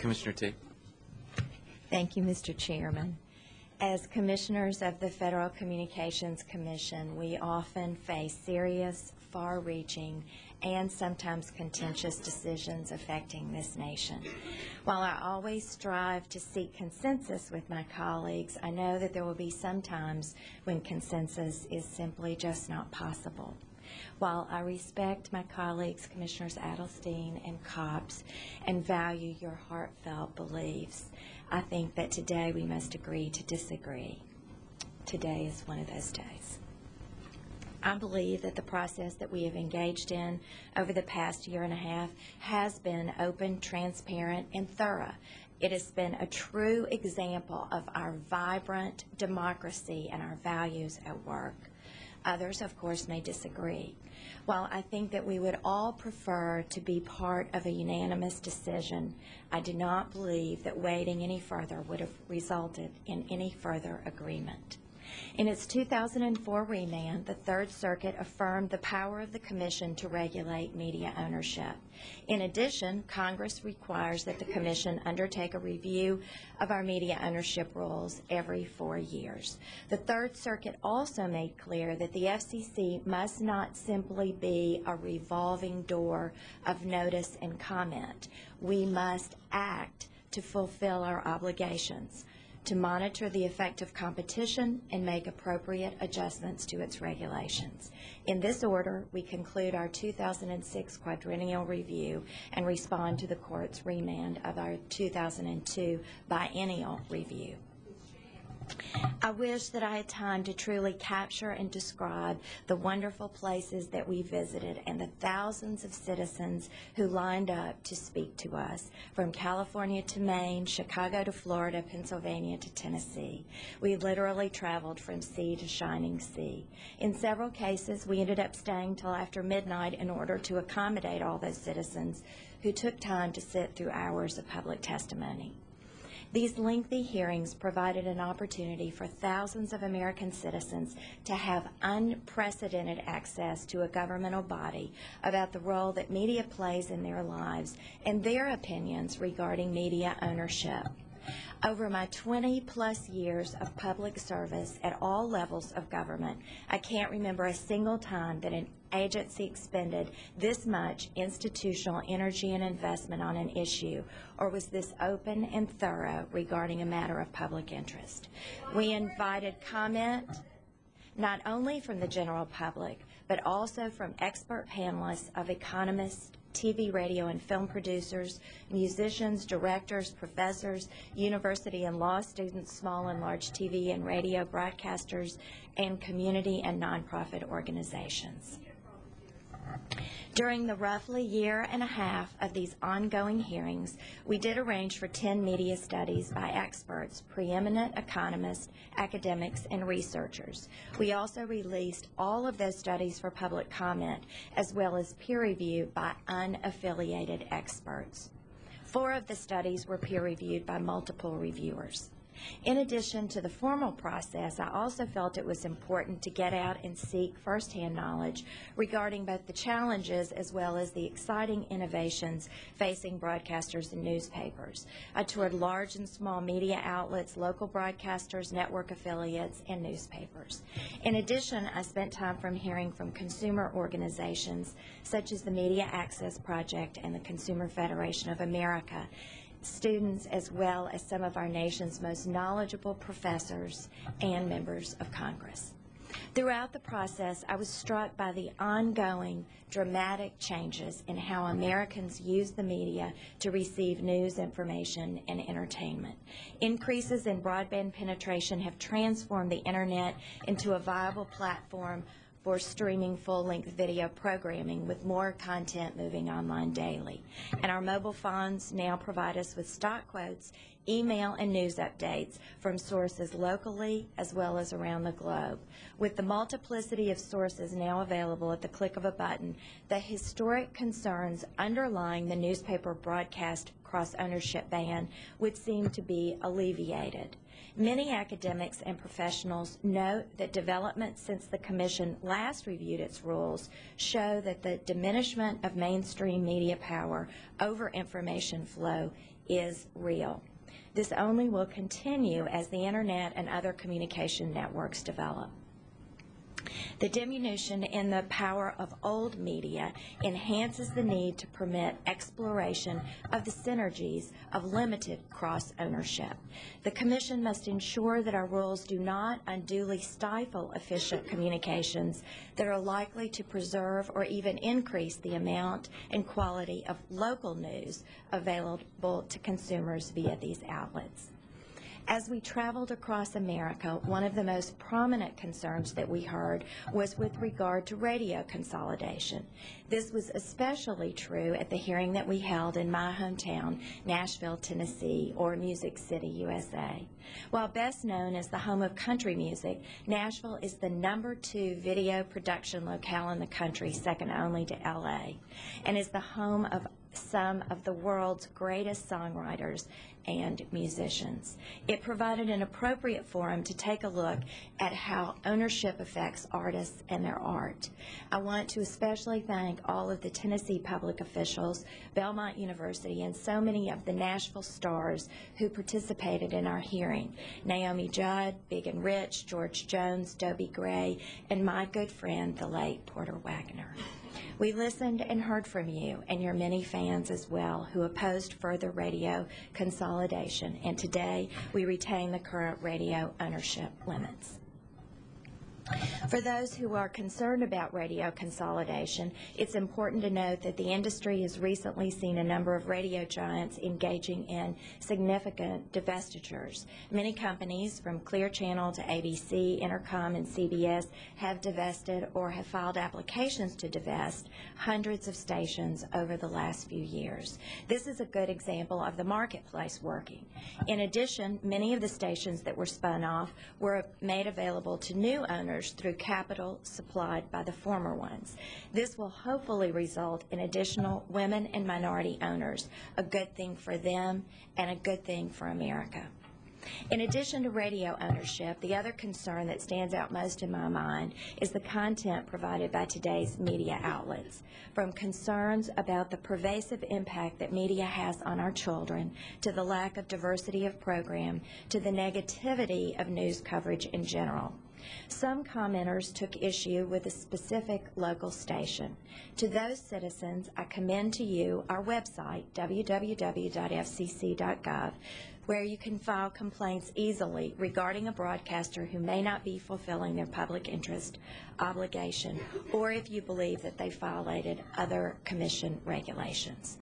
Commissioner Tate. Thank you, Mr. Chairman. As commissioners of the Federal Communications Commission, we often face serious, far-reaching, and sometimes contentious decisions affecting this nation. While I always strive to seek consensus with my colleagues, I know that there will be some times when consensus is simply just not possible. While I respect my colleagues, Commissioners Adelstein and Copps, and value your heartfelt beliefs, I think that today we must agree to disagree. Today is one of those days. I believe that the process that we have engaged in over the past year and a half has been open, transparent, and thorough. It has been a true example of our vibrant democracy and our values at work. Others, of course, may disagree. While I think that we would all prefer to be part of a unanimous decision, I do not believe that waiting any further would have resulted in any further agreement. In its 2004 remand, the Third Circuit affirmed the power of the Commission to regulate media ownership. In addition, Congress requires that the Commission undertake a review of our media ownership rules every 4 years. The Third Circuit also made clear that the FCC must not simply be a revolving door of notice and comment. We must act to fulfill our obligations, to monitor the effect of competition and make appropriate adjustments to its regulations. In this order, we conclude our 2006 quadrennial review and respond to the Court's remand of our 2002 biennial review. I wish that I had time to truly capture and describe the wonderful places that we visited and the thousands of citizens who lined up to speak to us, from California to Maine, Chicago to Florida, Pennsylvania to Tennessee. We literally traveled from sea to shining sea. In several cases, we ended up staying till after midnight in order to accommodate all those citizens who took time to sit through hours of public testimony. These lengthy hearings provided an opportunity for thousands of American citizens to have unprecedented access to a governmental body about the role that media plays in their lives and their opinions regarding media ownership. Over my 20-plus years of public service at all levels of government, I can't remember a single time that an agency expended this much institutional energy and investment on an issue, or was this open and thorough regarding a matter of public interest. We invited comment not only from the general public, but also from expert panelists of economists, TV, radio, and film producers, musicians, directors, professors, university and law students, small and large TV and radio broadcasters, and community and nonprofit organizations. During the roughly year and a half of these ongoing hearings, we did arrange for 10 media studies by experts, preeminent economists, academics, and researchers. We also released all of those studies for public comment, as well as peer review by unaffiliated experts. 4 of the studies were peer-reviewed by multiple reviewers. In addition to the formal process, I also felt it was important to get out and seek firsthand knowledge regarding both the challenges as well as the exciting innovations facing broadcasters and newspapers. I toured large and small media outlets, local broadcasters, network affiliates, and newspapers. In addition, I spent time hearing from consumer organizations such as the Media Access Project and the Consumer Federation of America, students, as well as some of our nation's most knowledgeable professors and members of Congress. Throughout the process, I was struck by the ongoing dramatic changes in how Americans use the media to receive news, information, and entertainment. Increases in broadband penetration have transformed the Internet into a viable platform for streaming full-length video programming, with more content moving online daily. And our mobile phones now provide us with stock quotes, email, and news updates from sources locally as well as around the globe. With the multiplicity of sources now available at the click of a button, the historic concerns underlying the newspaper broadcast cross-ownership ban would seem to be alleviated. Many academics and professionals note that developments since the Commission last reviewed its rules show that the diminishment of mainstream media power over information flow is real. This only will continue as the Internet and other communication networks develop. The diminution in the power of old media enhances the need to permit exploration of the synergies of limited cross-ownership. The Commission must ensure that our rules do not unduly stifle efficient communications that are likely to preserve or even increase the amount and quality of local news available to consumers via these outlets. As we traveled across America, one of the most prominent concerns that we heard was with regard to radio consolidation. This was especially true at the hearing that we held in my hometown, Nashville, Tennessee, or Music City, USA. While best known as the home of country music, Nashville is the #2 video production locale in the country, second only to LA, and is the home of some of the world's greatest songwriters and musicians. It provided an appropriate forum to take a look at how ownership affects artists and their art. I want to especially thank all of the Tennessee public officials, Belmont University, and so many of the Nashville stars who participated in our hearing: Naomi Judd, Big and Rich, George Jones, Dobie Gray, and my good friend, the late Porter Wagner. We listened and heard from you and your many fans as well who opposed further radio consolidation, and today we retain the current radio ownership limits. For those who are concerned about radio consolidation, it's important to note that the industry has recently seen a number of radio giants engaging in significant divestitures. Many companies, from Clear Channel to ABC, Intercom, and CBS, have divested or have filed applications to divest hundreds of stations over the last few years. This is a good example of the marketplace working. In addition, many of the stations that were spun off were made available to new owners through capital supplied by the former ones. This will hopefully result in additional women and minority owners, a good thing for them and a good thing for America. In addition to radio ownership, the other concern that stands out most in my mind is the content provided by today's media outlets. From concerns about the pervasive impact that media has on our children, to the lack of diversity of program, to the negativity of news coverage in general. Some commenters took issue with a specific local station. To those citizens, I commend to you our website, www.fcc.gov, where you can file complaints easily regarding a broadcaster who may not be fulfilling their public interest obligation, or if you believe that they violated other commission regulations.